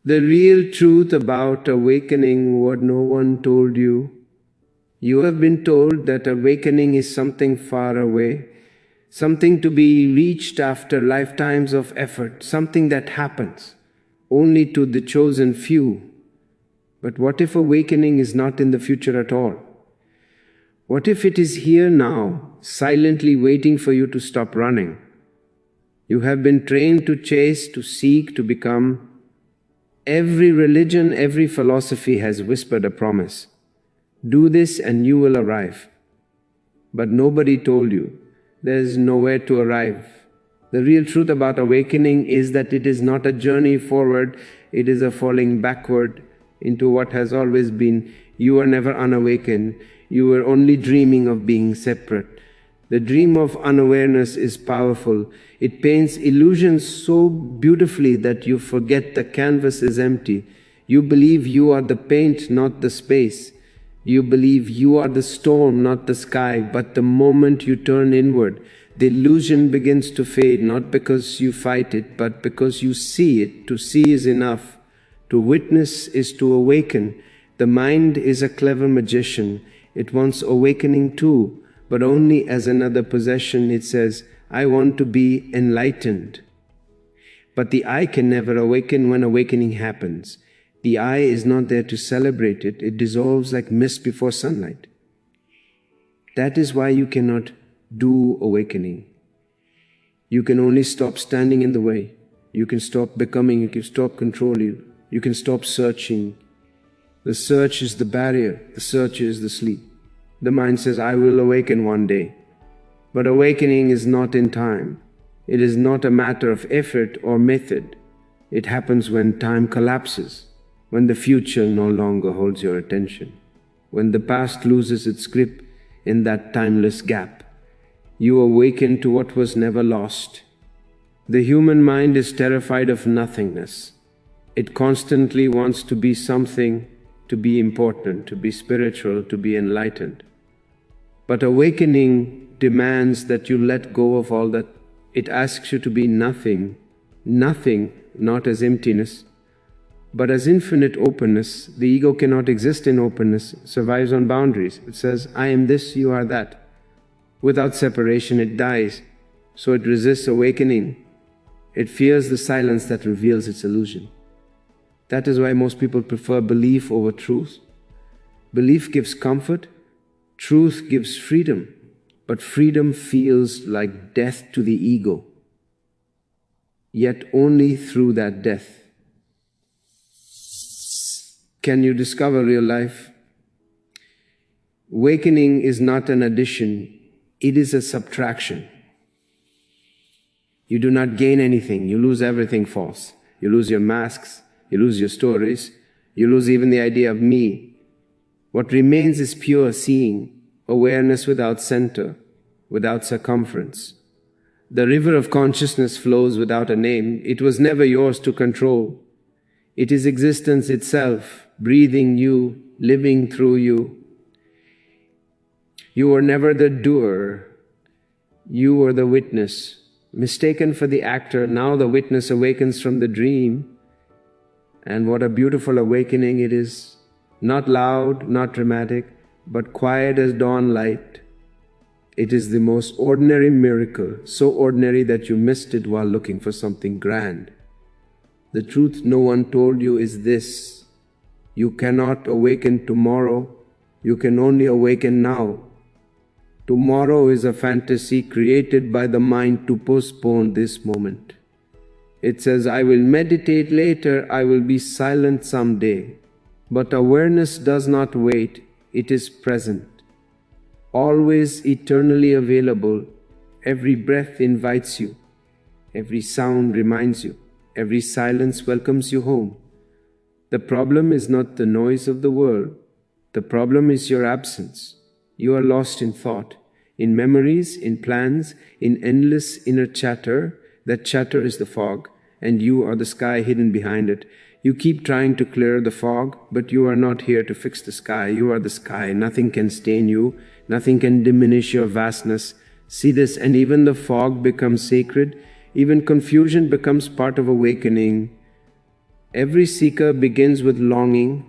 The real truth about awakening, what no one told you. You have been told that awakening is something far away, something to be reached after lifetimes of effort, something that happens only to the chosen few. But what if awakening is not in the future at all? What if it is here now, silently waiting for you to stop running? You have been trained to chase, to seek, to become. Every religion, every philosophy has whispered a promise. Do this and you will arrive. But nobody told you there's nowhere to arrive. The real truth about awakening is that it is not a journey forward, it is a falling backward into what has always been. You were never unawakened, you were only dreaming of being separate. The dream of unawareness is powerful. It paints illusions so beautifully that you forget the canvas is empty. You believe you are the paint, not the space. You believe you are the storm, not the sky. But the moment you turn inward, the illusion begins to fade, not because you fight it, but because you see it. To see is enough. To witness is to awaken. The mind is a clever magician. It wants awakening too, but only as another possession. It says, I want to be enlightened. But the I can never awaken when awakening happens. The I is not there to celebrate it. It dissolves like mist before sunlight. That is why you cannot do awakening. You can only stop standing in the way. You can stop becoming, you can stop controlling, you can stop searching. The search is the barrier, the search is the sleep. The mind says, I will awaken one day. But awakening is not in time. It is not a matter of effort or method. It happens when time collapses, when the future no longer holds your attention, when the past loses its grip in that timeless gap. You awaken to what was never lost. The human mind is terrified of nothingness. It constantly wants to be something, to be important, to be spiritual, to be enlightened. But awakening demands that you let go of all that. It asks you to be nothing, nothing, not as emptiness, but as infinite openness. The ego cannot exist in openness, it survives on boundaries. It says, I am this, you are that. Without separation, it dies, so it resists awakening. It fears the silence that reveals its illusion. That is why most people prefer belief over truth. Belief gives comfort, truth gives freedom, but freedom feels like death to the ego. Yet only through that death can you discover real life. Awakening is not an addition, it is a subtraction. You do not gain anything, you lose everything false. You lose your masks, you lose your stories, you lose even the idea of me. What remains is pure seeing, awareness without center, without circumference. The river of consciousness flows without a name. It was never yours to control. It is existence itself, breathing you, living through you. You were never the doer, you were the witness. Mistaken for the actor, now the witness awakens from the dream. And what a beautiful awakening it is. Not loud, not dramatic, but quiet as dawn light. It is the most ordinary miracle, so ordinary that you missed it while looking for something grand. The truth no one told you is this: you cannot awaken tomorrow, you can only awaken now. Tomorrow is a fantasy created by the mind to postpone this moment. It says, I will meditate later, I will be silent someday. But awareness does not wait, it is present. Always eternally available. Every breath invites you. Every sound reminds you. Every silence welcomes you home. The problem is not the noise of the world. The problem is your absence. You are lost in thought, in memories, in plans, in endless inner chatter. That chatter is the fog, and you are the sky hidden behind it. You keep trying to clear the fog, but you are not here to fix the sky. You are the sky. Nothing can stain you. Nothing can diminish your vastness. See this, and even the fog becomes sacred. Even confusion becomes part of awakening. Every seeker begins with longing,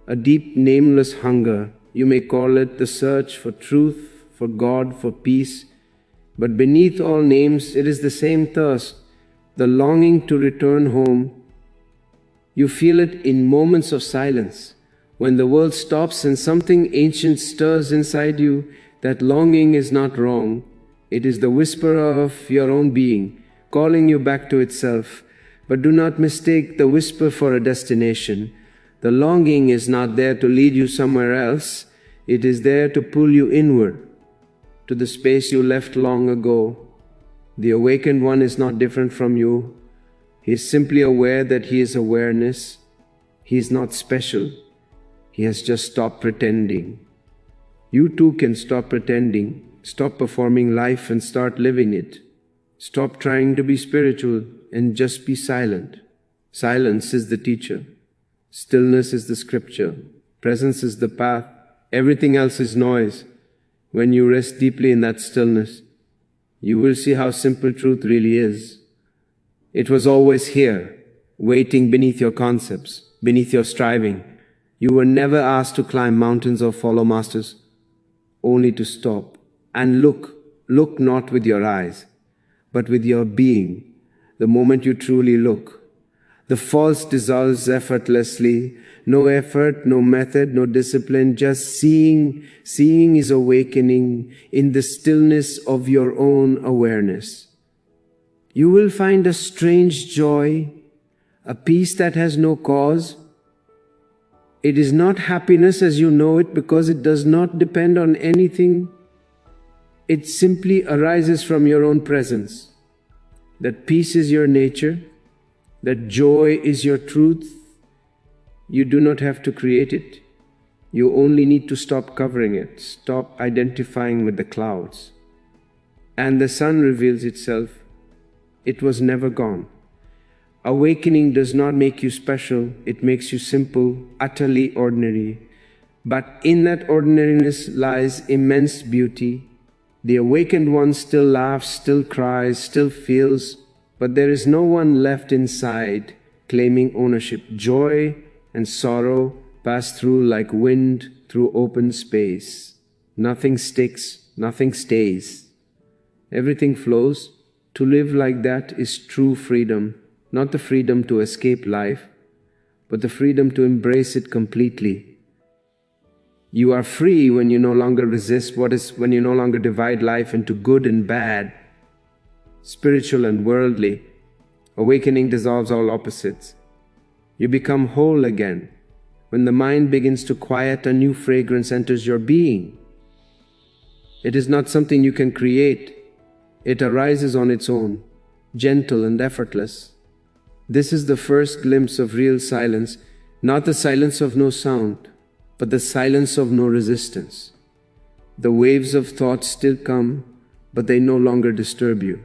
a deep nameless hunger. You may call it the search for truth, for God, for peace. But beneath all names, it is the same thirst, the longing to return home. You feel it in moments of silence. When the world stops and something ancient stirs inside you, that longing is not wrong. It is the whisperer of your own being, calling you back to itself. But do not mistake the whisper for a destination. The longing is not there to lead you somewhere else. It is there to pull you inward, to the space you left long ago. The awakened one is not different from you. He is simply aware that he is awareness. He is not special. He has just stopped pretending. You too can stop pretending, stop performing life and start living it. Stop trying to be spiritual and just be silent. Silence is the teacher. Stillness is the scripture. Presence is the path. Everything else is noise. When you rest deeply in that stillness, you will see how simple truth really is. It was always here, waiting beneath your concepts, beneath your striving. You were never asked to climb mountains or follow masters, only to stop and look. Look not with your eyes, but with your being. The moment you truly look, the false dissolves effortlessly. No effort, no method, no discipline, just seeing. Seeing is awakening in the stillness of your own awareness. You will find a strange joy, a peace that has no cause. It is not happiness as you know it because it does not depend on anything. It simply arises from your own presence. That peace is your nature, that joy is your truth. You do not have to create it. You only need to stop covering it, stop identifying with the clouds. And the sun reveals itself. It was never gone. Awakening does not make you special, it makes you simple, utterly ordinary. But in that ordinariness lies immense beauty. The awakened one still laughs, still cries, still feels, but there is no one left inside claiming ownership. Joy and sorrow pass through like wind through open space. Nothing sticks, nothing stays. Everything flows. To live like that is true freedom, not the freedom to escape life, but the freedom to embrace it completely. You are free when you no longer resist when you no longer divide life into good and bad, spiritual and worldly. Awakening dissolves all opposites. You become whole again. When the mind begins to quiet, a new fragrance enters your being. It is not something you can create. It arises on its own, gentle and effortless. This is the first glimpse of real silence, not the silence of no sound, but the silence of no resistance. The waves of thought still come, but they no longer disturb you.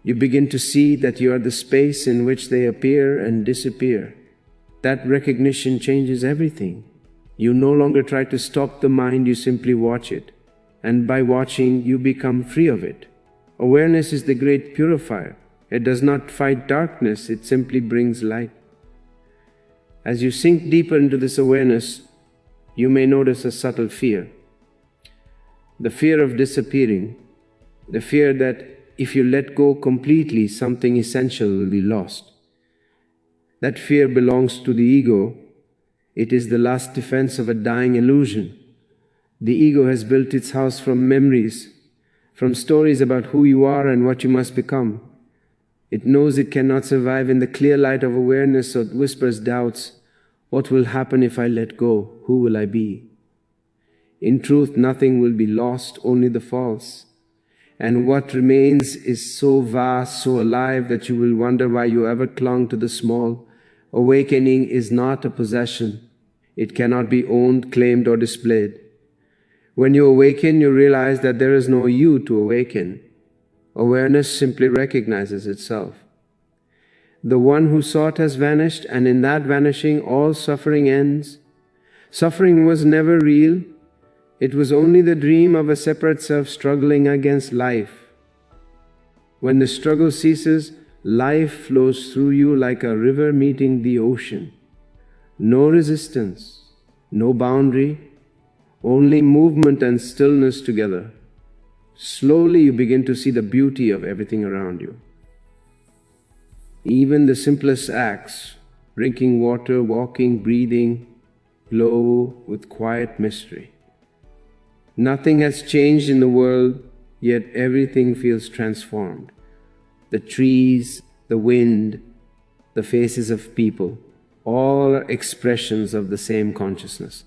You begin to see that you are the space in which they appear and disappear. That recognition changes everything. You no longer try to stop the mind, you simply watch it. And by watching, you become free of it. Awareness is the great purifier. It does not fight darkness, it simply brings light. As you sink deeper into this awareness, you may notice a subtle fear. The fear of disappearing. The fear that if you let go completely, something essential will be lost. That fear belongs to the ego. It is the last defense of a dying illusion. The ego has built its house from memories, from stories about who you are and what you must become. It knows it cannot survive in the clear light of awareness, so it whispers doubts. What will happen if I let go? Who will I be? In truth, nothing will be lost, only the false. And what remains is so vast, so alive, that you will wonder why you ever clung to the small. Awakening is not a possession. It cannot be owned, claimed, or displayed. When you awaken, you realize that there is no you to awaken. Awareness simply recognizes itself. The one who sought has vanished, and in that vanishing all suffering ends. Suffering was never real. It was only the dream of a separate self struggling against life. When the struggle ceases, Life flows through you like a river meeting the ocean. No resistance, no boundary, only movement and stillness together. Slowly you begin to see the beauty of everything around you. Even the simplest acts, drinking water, walking, breathing, glow with quiet mystery. Nothing has changed in the world, yet everything feels transformed. The trees, the wind, the faces of people, all are expressions of the same consciousness.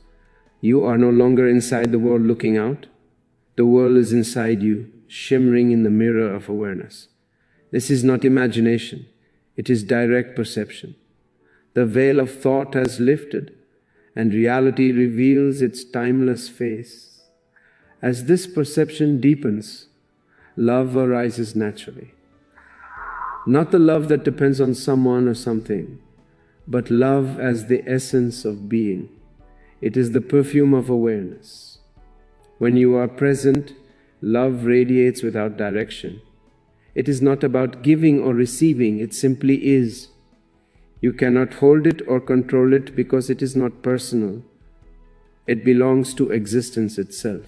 You are no longer inside the world looking out. The world is inside you, shimmering in the mirror of awareness. This is not imagination, it is direct perception. The veil of thought has lifted, and reality reveals its timeless face. As this perception deepens, love arises naturally. Not the love that depends on someone or something, but love as the essence of being. It is the perfume of awareness. When you are present, love radiates without direction. It is not about giving or receiving, it simply is. You cannot hold it or control it because it is not personal. It belongs to existence itself.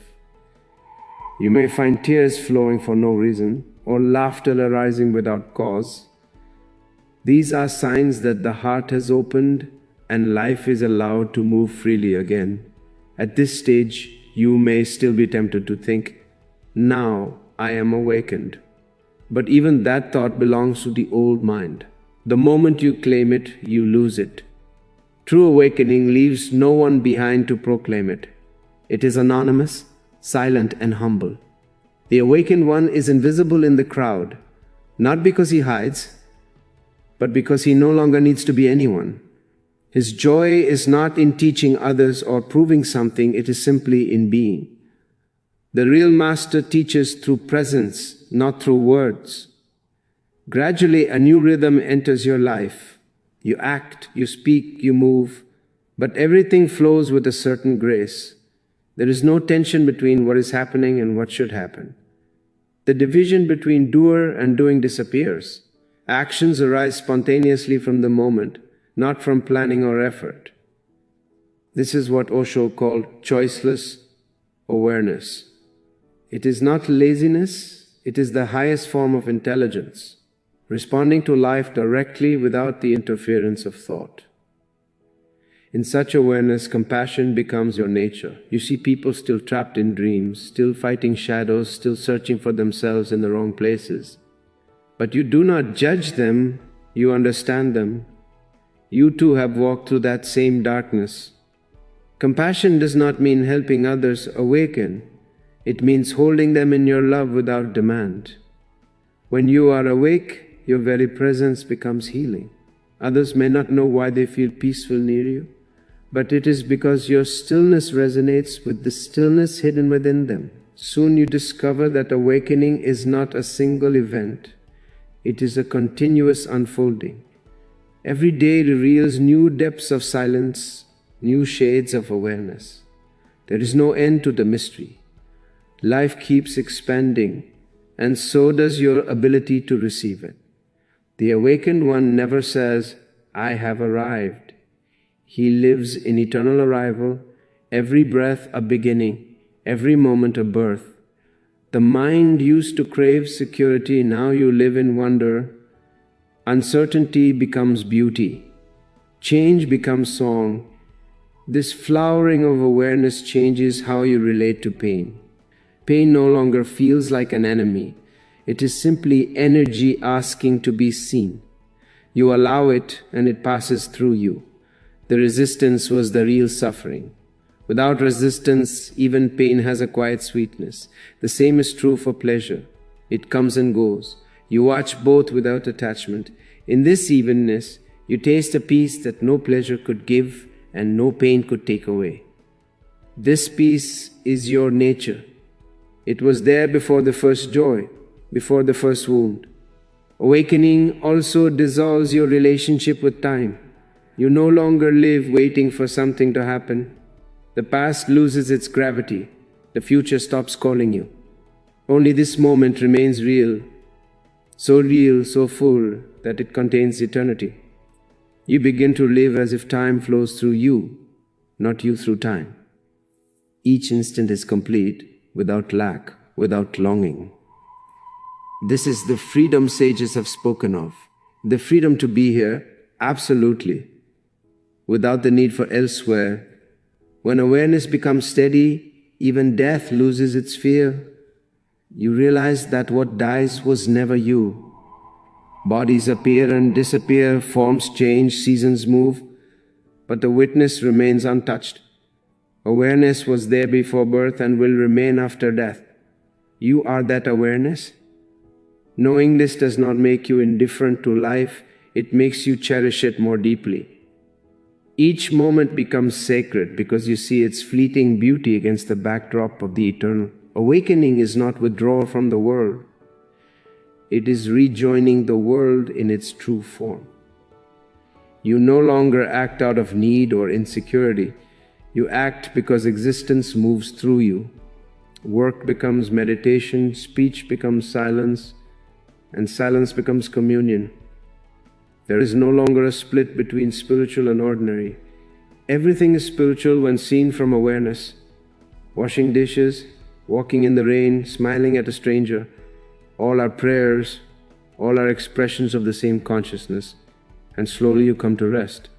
You may find tears flowing for no reason, or laughter arising without cause. These are signs that the heart has opened and life is allowed to move freely again. At this stage, you may still be tempted to think, "Now I am awakened." But even that thought belongs to the old mind. The moment you claim it, you lose it. True awakening leaves no one behind to proclaim it. It is anonymous, silent, and humble. The awakened one is invisible in the crowd, not because he hides, but because he no longer needs to be anyone. His joy is not in teaching others or proving something, it is simply in being. The real master teaches through presence, not through words. Gradually, a new rhythm enters your life. You act, you speak, you move, but everything flows with a certain grace. There is no tension between what is happening and what should happen. The division between doer and doing disappears. Actions arise spontaneously from the moment, not from planning or effort. This is what Osho called choiceless awareness. It is not laziness, it is the highest form of intelligence, responding to life directly without the interference of thought. In such awareness, compassion becomes your nature. You see people still trapped in dreams, still fighting shadows, still searching for themselves in the wrong places. But you do not judge them, you understand them. You too have walked through that same darkness. Compassion does not mean helping others awaken. It means holding them in your love without demand. When you are awake, your very presence becomes healing. Others may not know why they feel peaceful near you, but it is because your stillness resonates with the stillness hidden within them. Soon you discover that awakening is not a single event. It is a continuous unfolding. Every day reveals new depths of silence, new shades of awareness. There is no end to the mystery. Life keeps expanding, and so does your ability to receive it. The awakened one never says, "I have arrived." He lives in eternal arrival, every breath a beginning, every moment a birth. The mind used to crave security, now you live in wonder. Uncertainty becomes beauty. Change becomes song. This flowering of awareness changes how you relate to pain. Pain no longer feels like an enemy. It is simply energy asking to be seen. You allow it and it passes through you. The resistance was the real suffering. Without resistance, even pain has a quiet sweetness. The same is true for pleasure. It comes and goes. You watch both without attachment. In this evenness, you taste a peace that no pleasure could give and no pain could take away. This peace is your nature. It was there before the first joy, before the first wound. Awakening also dissolves your relationship with time. You no longer live waiting for something to happen. The past loses its gravity. The future stops calling you. Only this moment remains real. so real, so full that it contains eternity. You begin to live as if time flows through you, not you through time. Each instant is complete, without lack, without longing. This is the freedom sages have spoken of. The freedom to be here, absolutely, without the need for elsewhere. When awareness becomes steady, even death loses its fear. You realize that what dies was never you. Bodies appear and disappear, forms change, seasons move, but the witness remains untouched. Awareness was there before birth and will remain after death. You are that awareness. Knowing this does not make you indifferent to life, it makes you cherish it more deeply. Each moment becomes sacred because you see its fleeting beauty against the backdrop of the eternal. Awakening is not withdrawal from the world. It is rejoining the world in its true form. You no longer act out of need or insecurity. You act because existence moves through you. Work becomes meditation, speech becomes silence, and silence becomes communion. There is no longer a split between spiritual and ordinary. Everything is spiritual when seen from awareness. Washing dishes, walking in the rain, smiling at a stranger, all are prayers, all are expressions of the same consciousness. And slowly you come to rest.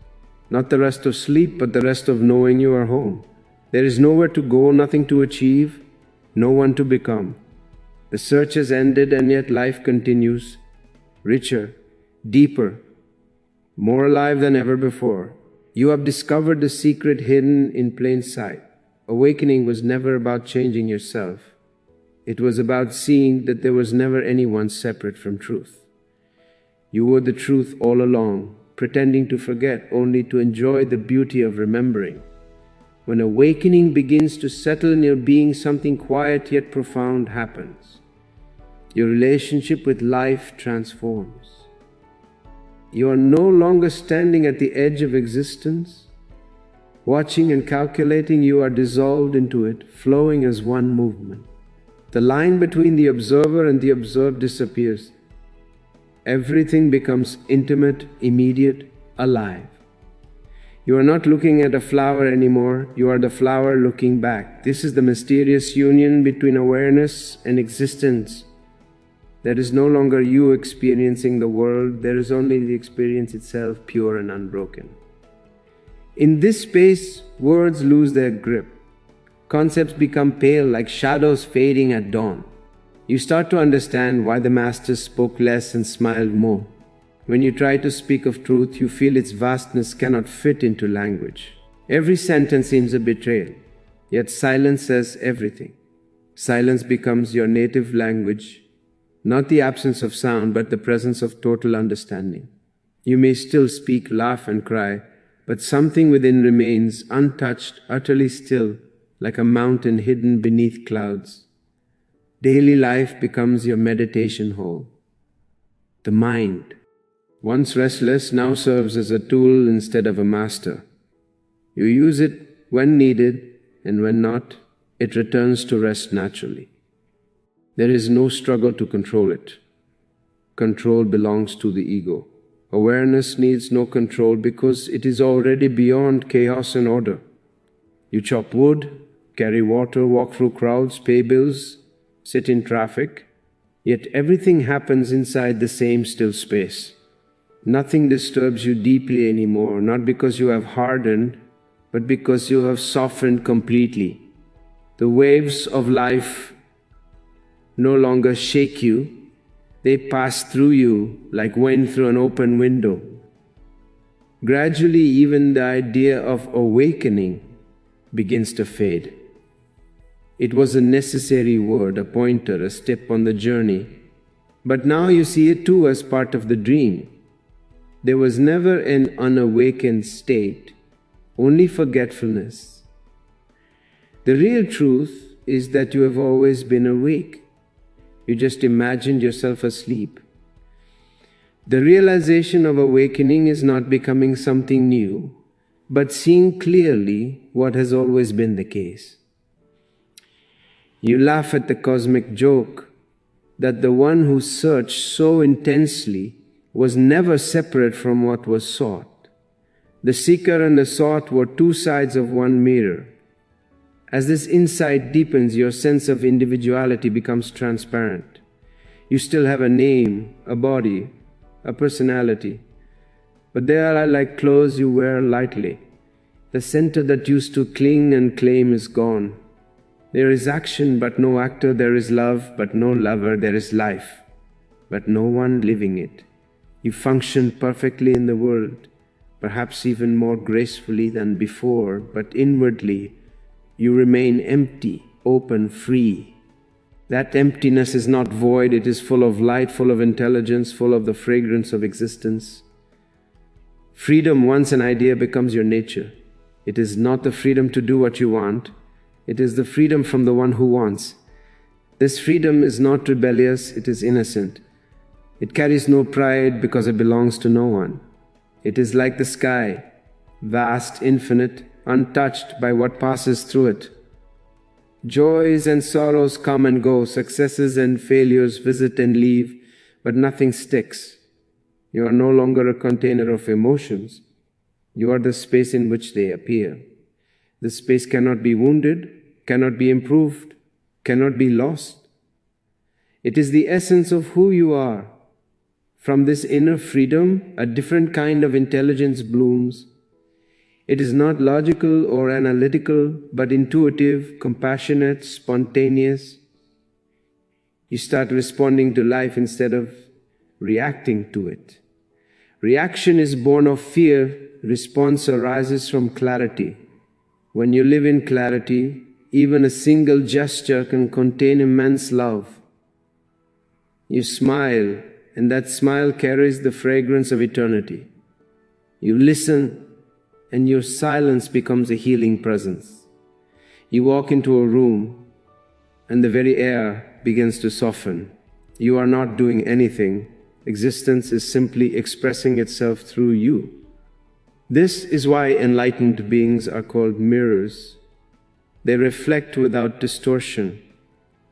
Not the rest of sleep, but the rest of knowing you are home. There is nowhere to go, nothing to achieve, no one to become. The search has ended and yet life continues, richer, deeper, more alive than ever before. You have discovered the secret hidden in plain sight. Awakening was never about changing yourself. It was about seeing that there was never anyone separate from truth. You were the truth all along, pretending to forget only to enjoy the beauty of remembering. When awakening begins to settle in your being, something quiet yet profound happens. Your relationship with life transforms. You are no longer standing at the edge of existence, watching and calculating. You are dissolved into it, flowing as one movement. The line between the observer and the observed disappears. Everything becomes intimate, immediate, alive. You are not looking at a flower anymore, you are the flower looking back. This is the mysterious union between awareness and existence. There is no longer you experiencing the world, there is only the experience itself, pure and unbroken. In this space, words lose their grip. Concepts become pale like shadows fading at dawn. You start to understand why the masters spoke less and smiled more. When you try to speak of truth, you feel its vastness cannot fit into language. Every sentence seems a betrayal, yet silence says everything. Silence becomes your native language, not the absence of sound, but the presence of total understanding. You may still speak, laugh and cry, but something within remains untouched, utterly still, like a mountain hidden beneath clouds. Daily life becomes your meditation hall. The mind, once restless, now serves as a tool instead of a master. You use it when needed, and when not, it returns to rest naturally. There is no struggle to control it. Control belongs to the ego. Awareness needs no control because it is already beyond chaos and order. You chop wood, carry water, walk through crowds, pay bills, sit in traffic, yet everything happens inside the same still space. Nothing disturbs you deeply anymore, not because you have hardened, but because you have softened completely. The waves of life no longer shake you, they pass through you like wind through an open window. Gradually, even the idea of awakening begins to fade. It was a necessary word, a pointer, a step on the journey, but now you see it too as part of the dream. There was never an unawakened state, only forgetfulness. The real truth is that you have always been awake. You just imagined yourself asleep. The realization of awakening is not becoming something new, but seeing clearly what has always been the case. You laugh at the cosmic joke, that the one who searched so intensely was never separate from what was sought. The seeker and the sought were two sides of one mirror. As this insight deepens, your sense of individuality becomes transparent. You still have a name, a body, a personality, but they are like clothes you wear lightly. The center that used to cling and claim is gone. There is action but no actor, there is love but no lover, there is life but no one living it. You function perfectly in the world, perhaps even more gracefully than before, but inwardly you remain empty, open, free. That emptiness is not void, it is full of light, full of intelligence, full of the fragrance of existence. Freedom, once an idea, becomes your nature. It is not the freedom to do what you want, it is the freedom from the one who wants. This freedom is not rebellious, it is innocent. It carries no pride because it belongs to no one. It is like the sky, vast, infinite, untouched by what passes through it. Joys and sorrows come and go, successes and failures visit and leave, but nothing sticks. You are no longer a container of emotions. You are the space in which they appear. This space cannot be wounded, cannot be improved, cannot be lost. It is the essence of who you are. From this inner freedom, a different kind of intelligence blooms. It is not logical or analytical, but intuitive, compassionate, spontaneous. You start responding to life instead of reacting to it. Reaction is born of fear, response arises from clarity. When you live in clarity, even a single gesture can contain immense love. You smile, and that smile carries the fragrance of eternity. You listen, and your silence becomes a healing presence. You walk into a room, and the very air begins to soften. You are not doing anything. Existence is simply expressing itself through you. This is why enlightened beings are called mirrors. They reflect without distortion.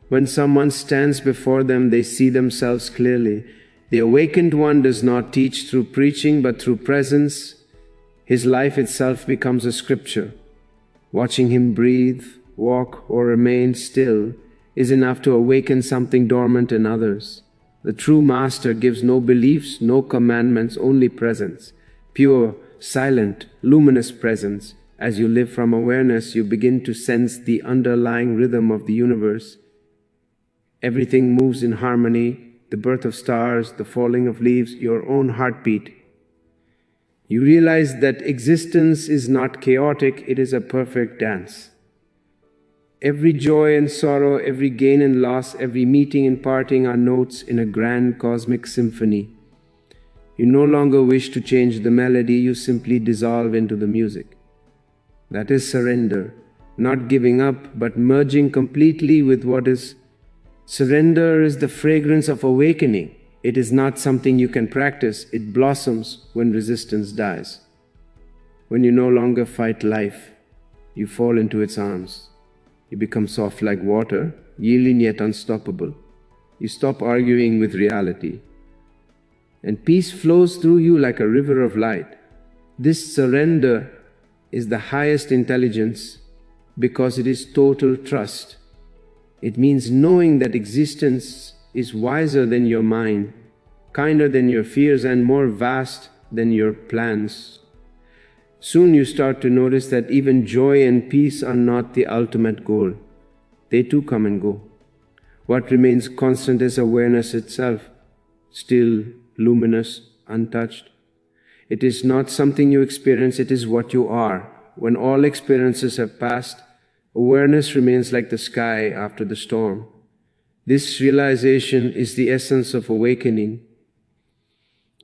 When someone stands before them, they see themselves clearly. The awakened one does not teach through preaching, but through presence. His life itself becomes a scripture. Watching him breathe, walk, or remain still is enough to awaken something dormant in others. The true master gives no beliefs, no commandments, only presence. Pure, silent, luminous presence. As you live from awareness, you begin to sense the underlying rhythm of the universe. Everything moves in harmony. The birth of stars, the falling of leaves, your own heartbeat. You realize that existence is not chaotic, it is a perfect dance. Every joy and sorrow, every gain and loss, every meeting and parting are notes in a grand cosmic symphony. You no longer wish to change the melody, you simply dissolve into the music. That is surrender, not giving up, but merging completely with what is. Surrender is the fragrance of awakening. It is not something you can practice. It blossoms when resistance dies. When you no longer fight life, you fall into its arms. You become soft like water, yielding yet unstoppable. You stop arguing with reality. And peace flows through you like a river of light. This surrender is the highest intelligence because it is total trust. It means knowing that existence is wiser than your mind, kinder than your fears, and more vast than your plans. Soon you start to notice that even joy and peace are not the ultimate goal. They too come and go. What remains constant is awareness itself, still, luminous, untouched. It is not something you experience, it is what you are. When all experiences have passed, awareness remains like the sky after the storm. This realization is the essence of awakening.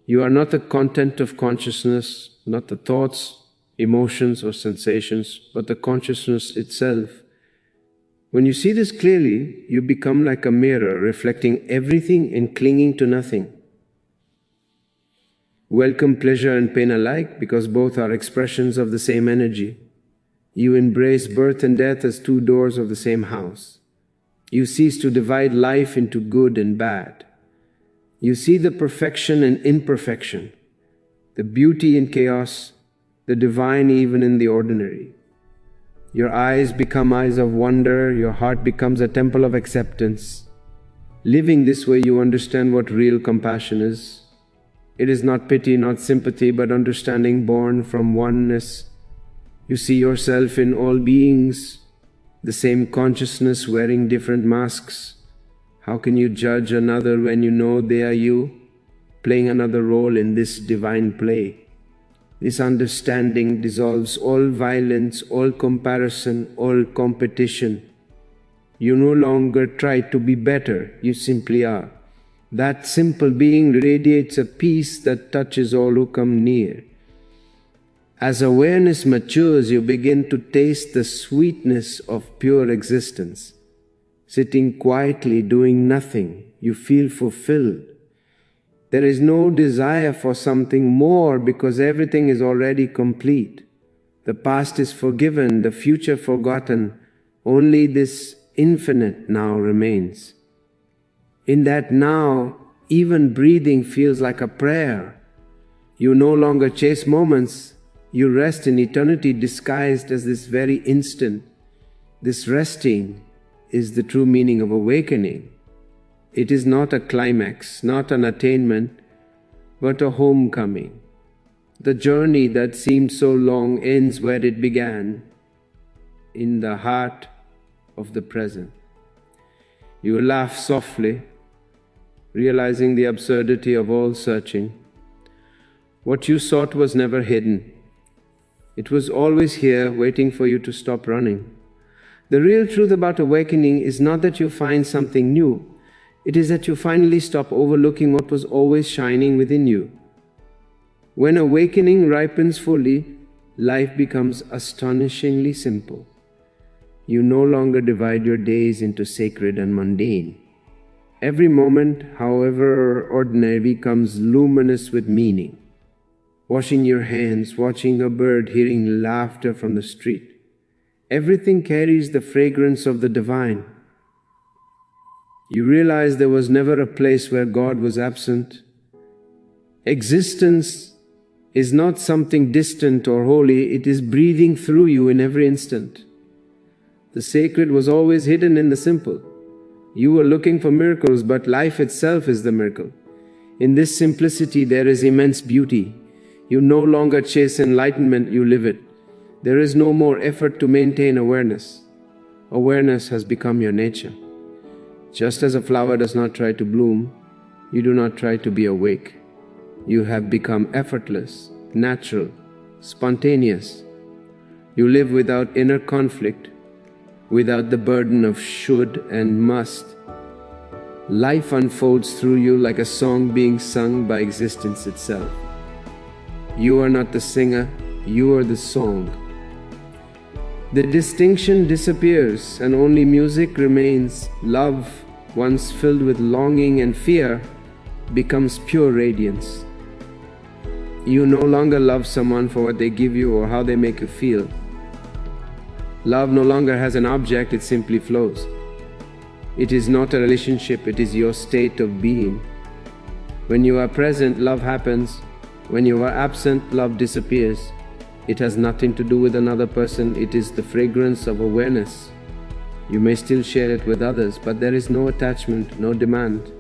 You are not the content of consciousness, not the thoughts, emotions, or sensations, but the consciousness itself. When you see this clearly, you become like a mirror, reflecting everything and clinging to nothing. Welcome pleasure and pain alike, because both are expressions of the same energy. You embrace birth and death as two doors of the same house. You cease to divide life into good and bad. You see the perfection and imperfection, the beauty in chaos, the divine even in the ordinary. Your eyes become eyes of wonder, your heart becomes a temple of acceptance. Living this way, you understand what real compassion is. It is not pity, not sympathy, but understanding born from oneness. You see yourself in all beings, the same consciousness wearing different masks. How can you judge another when you know they are you, playing another role in this divine play? This understanding dissolves all violence, all comparison, all competition. You no longer try to be better, you simply are. That simple being radiates a peace that touches all who come near. As awareness matures, you begin to taste the sweetness of pure existence. Sitting quietly, doing nothing, you feel fulfilled. There is no desire for something more because everything is already complete. The past is forgiven, the future forgotten. Only this infinite now remains. In that now, even breathing feels like a prayer. You no longer chase moments. You rest in eternity disguised as this very instant. This resting is the true meaning of awakening. It is not a climax, not an attainment, but a homecoming. The journey that seemed so long ends where it began, in the heart of the present. You laugh softly, realizing the absurdity of all searching. What you sought was never hidden. It was always here, waiting for you to stop running. The real truth about awakening is not that you find something new. It is that you finally stop overlooking what was always shining within you. When awakening ripens fully, life becomes astonishingly simple. You no longer divide your days into sacred and mundane. Every moment, however ordinary, becomes luminous with meaning. Washing your hands, watching a bird, hearing laughter from the street. Everything carries the fragrance of the divine. You realize there was never a place where God was absent. Existence is not something distant or holy, it is breathing through you in every instant. The sacred was always hidden in the simple. You were looking for miracles, but life itself is the miracle. In this simplicity there is immense beauty. You no longer chase enlightenment, you live it. There is no more effort to maintain awareness. Awareness has become your nature. Just as a flower does not try to bloom, you do not try to be awake. You have become effortless, natural, spontaneous. You live without inner conflict, without the burden of should and must. Life unfolds through you like a song being sung by existence itself. You are not the singer, you are the song. The distinction disappears and only music remains. Love, once filled with longing and fear, becomes pure radiance. You no longer love someone for what they give you or how they make you feel. Love no longer has an object, it simply flows. It is not a relationship, it is your state of being. When you are present, love happens. When you are absent, love disappears. It has nothing to do with another person, it is the fragrance of awareness. You may still share it with others, but there is no attachment, no demand.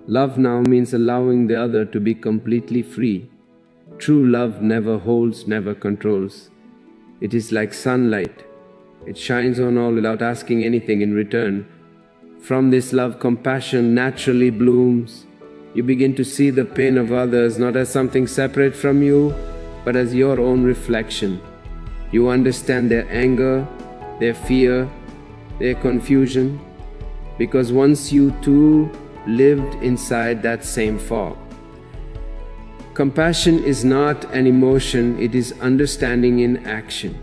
Love now means allowing the other to be completely free. True love never holds, never controls. It is like sunlight. It shines on all without asking anything in return. From this love, compassion naturally blooms. You begin to see the pain of others not as something separate from you, but as your own reflection. You understand their anger, their fear, their confusion, because once you too lived inside that same fog. Compassion is not an emotion, it is understanding in action.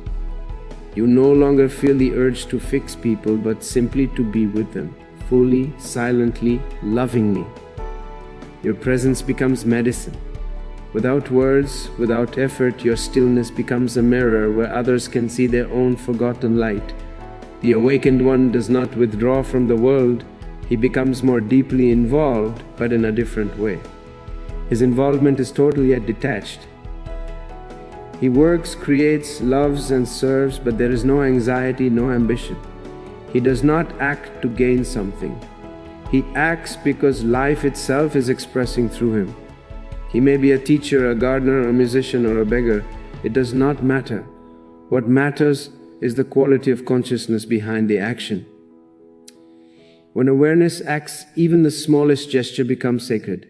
You no longer feel the urge to fix people, but simply to be with them, fully, silently, lovingly. Your presence becomes medicine. Without words, without effort, your stillness becomes a mirror where others can see their own forgotten light. The awakened one does not withdraw from the world, he becomes more deeply involved, but in a different way. His involvement is total yet detached. He works, creates, loves and serves, but there is no anxiety, no ambition. He does not act to gain something. He acts because life itself is expressing through him. He may be a teacher, a gardener, a musician, or a beggar. It does not matter. What matters is the quality of consciousness behind the action. When awareness acts, even the smallest gesture becomes sacred.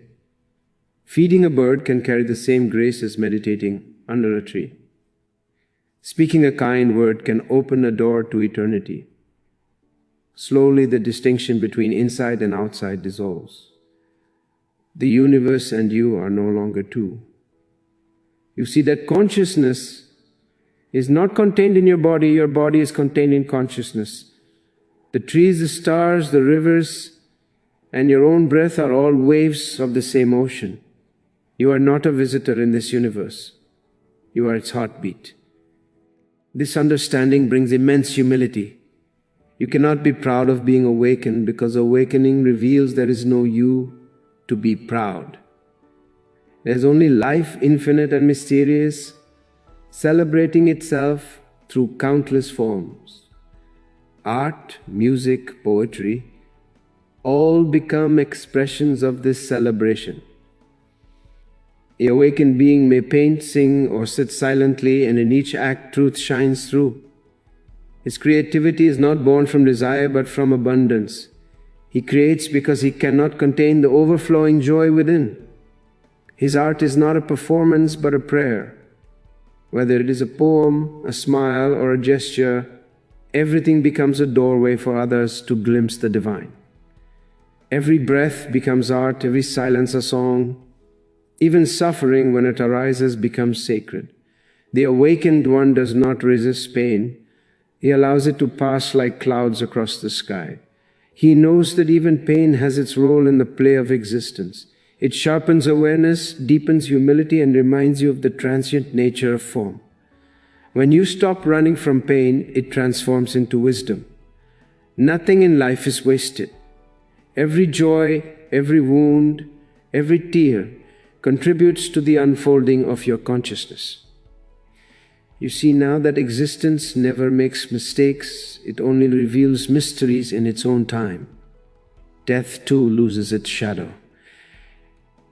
Feeding a bird can carry the same grace as meditating under a tree. Speaking a kind word can open a door to eternity. Slowly, the distinction between inside and outside dissolves. The universe and you are no longer two. You see that consciousness is not contained in your body is contained in consciousness. The trees, the stars, the rivers, and your own breath are all waves of the same ocean. You are not a visitor in this universe. You are its heartbeat. This understanding brings immense humility. You cannot be proud of being awakened because awakening reveals there is no you to be proud. There is only life, infinite and mysterious, celebrating itself through countless forms. Art, music, poetry, all become expressions of this celebration. The awakened being may paint, sing, or sit silently, and in each act truth shines through. His creativity is not born from desire but from abundance. He creates because he cannot contain the overflowing joy within. His art is not a performance but a prayer. Whether it is a poem, a smile, or a gesture, everything becomes a doorway for others to glimpse the divine. Every breath becomes art, every silence a song. Even suffering, when it arises, becomes sacred. The awakened one does not resist pain. He allows it to pass like clouds across the sky. He knows that even pain has its role in the play of existence. It sharpens awareness, deepens humility, and reminds you of the transient nature of form. When you stop running from pain, it transforms into wisdom. Nothing in life is wasted. Every joy, every wound, every tear contributes to the unfolding of your consciousness. You see now that existence never makes mistakes, it only reveals mysteries in its own time. Death too loses its shadow.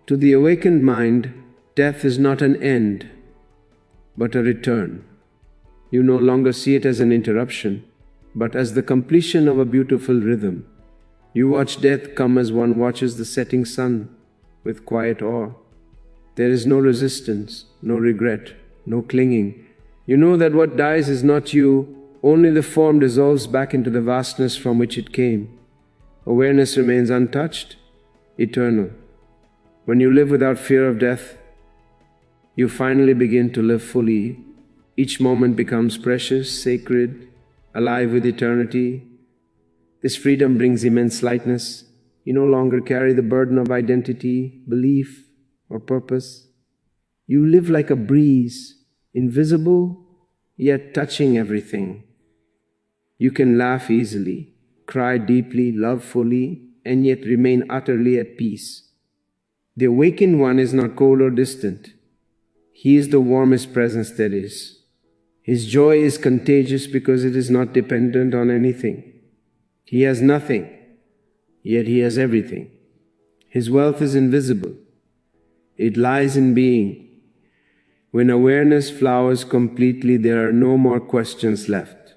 To the awakened mind, death is not an end, but a return. You no longer see it as an interruption, but as the completion of a beautiful rhythm. You watch death come as one watches the setting sun with quiet awe. There is no resistance, no regret, no clinging. You know that what dies is not you, only the form dissolves back into the vastness from which it came. Awareness remains untouched, eternal. When you live without fear of death, you finally begin to live fully. Each moment becomes precious, sacred, alive with eternity. This freedom brings immense lightness. You no longer carry the burden of identity, belief, or purpose. You live like a breeze, invisible, yet touching everything. You can laugh easily, cry deeply, love fully, and yet remain utterly at peace. The awakened one is not cold or distant. He is the warmest presence there is. His joy is contagious because it is not dependent on anything. He has nothing, yet he has everything. His wealth is invisible. It lies in being. When awareness flowers completely, there are no more questions left.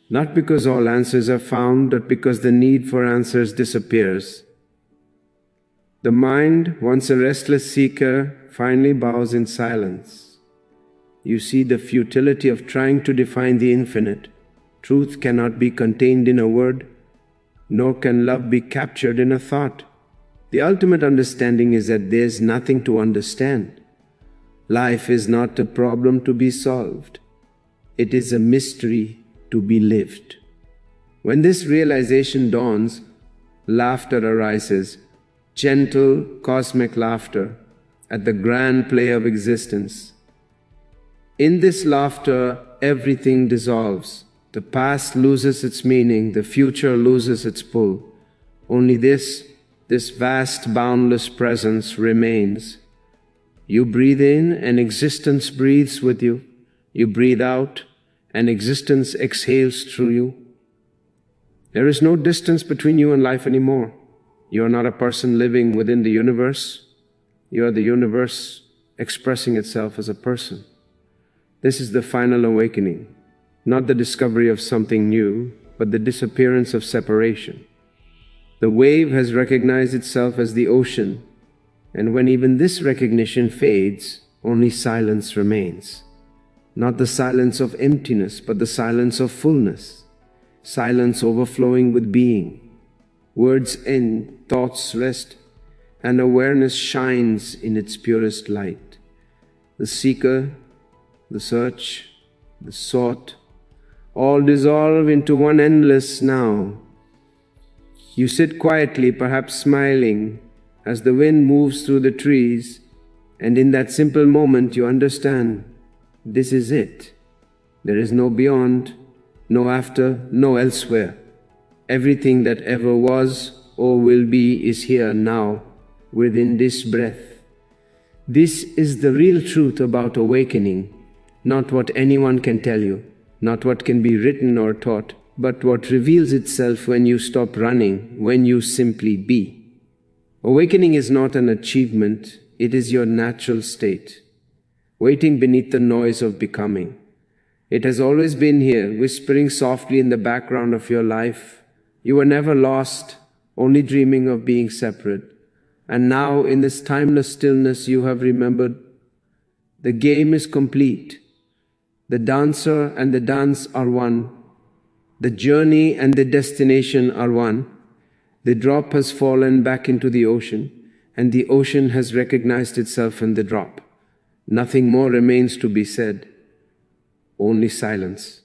Not because all answers are found, but because the need for answers disappears. The mind, once a restless seeker, finally bows in silence. You see the futility of trying to define the infinite. Truth cannot be contained in a word, nor can love be captured in a thought. The ultimate understanding is that there is nothing to understand. Life is not a problem to be solved. It is a mystery to be lived. When this realization dawns, laughter arises, gentle cosmic laughter at the grand play of existence. In this laughter, everything dissolves. The past loses its meaning, the future loses its pull. Only this vast, boundless presence remains. You breathe in and existence breathes with you. You breathe out and existence exhales through you. There is no distance between you and life anymore. You are not a person living within the universe. You are the universe expressing itself as a person. This is the final awakening, not the discovery of something new, but the disappearance of separation. The wave has recognized itself as the ocean, and when even this recognition fades, only silence remains. Not the silence of emptiness, but the silence of fullness. Silence overflowing with being. Words end, thoughts rest, and awareness shines in its purest light. The seeker, the search, the sought, all dissolve into one endless now. You sit quietly, perhaps smiling, as the wind moves through the trees, and in that simple moment you understand, this is it. There is no beyond, no after, no elsewhere. Everything that ever was or will be is here now, within this breath. This is the real truth about awakening, not what anyone can tell you, not what can be written or taught, but what reveals itself when you stop running, when you simply be. Awakening is not an achievement, it is your natural state, waiting beneath the noise of becoming. It has always been here, whispering softly in the background of your life. You were never lost, only dreaming of being separate. And now, in this timeless stillness, you have remembered. The game is complete. The dancer and the dance are one. The journey and the destination are one. The drop has fallen back into the ocean, and the ocean has recognized itself in the drop. Nothing more remains to be said. Only silence.